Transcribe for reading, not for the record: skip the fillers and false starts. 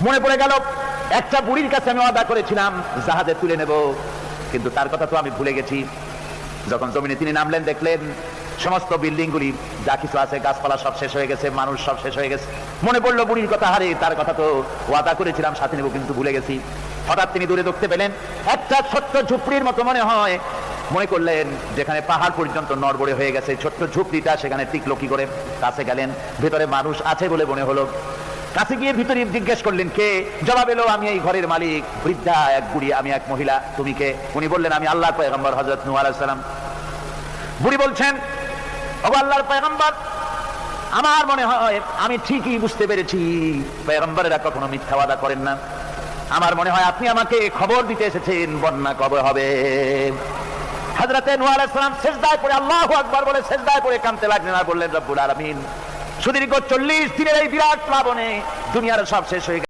মনে পড়ে গেল একটা বুড়ির কাছে আমি ওয়াদা করেছিলাম জাহাজে তুলে নেব, কিন্তু তার কথা তো আমি ভুলে গেছি। যখন জমিনে তিনি নামলেন, দেখলেন সমস্ত বিল্ডিং গুলি যা কিছু আছে, গাছপালা সব শেষ হয়ে গেছে, মানুষ সব শেষ হয়ে গেছে। মনে পড়লো বুড়ির কথা, হারে তার কথা তো ওয়াদা করেছিলাম সাথে নেব, কিন্তু ভুলে গেছি। হঠাৎ তিনি দূরে দেখতে পেলেন একটা ছোট্ট ঝুপড়ির মতো মনে হয়। মনে করলেন যেখানে পাহাড় পর্যন্ত নড়বড়ে হয়ে গেছে, ছোট্ট ঝুপড়িটা সেখানে টিকলো কি করে? কাছে গেলেন, ভেতরে মানুষ আছে বলে মনে হলো। কাছে গিয়ে ভিতরে জিজ্ঞেস করলেন কে? জবাব এলো, আমি এই ঘরের মালিক, বৃদ্ধা এক বুড়ি, আমি এক মহিলা, তুমি কে? উনি বললেন, আমি আল্লাহর পয়গম্বর হযরত নূহ আলাইহিস সালাম। বুড়ি বলছেন, ও আল্লাহর পয়গম্বর, আমার মনে হয় আমি ঠিকই বুঝতে পেরেছি পয়গম্বরেরা কখনো মিথ্যা ওয়াদা করেন না। আমার মনে হয় আপনি আমাকে খবর দিতে এসেছেন বন্যা কবে হবে। হযরত নূহ আলাইহিস সালাম সিজদায় পড়ে আল্লাহু আকবার বলে সিজদায় পড়ে কাঁদতে লাগলেন আর বললেন, রব্বুল আলামিন, সুদীর্ঘ 40 দিনের এই বিরাট প্লাবনে দুনিয়ার সব শেষ হয়ে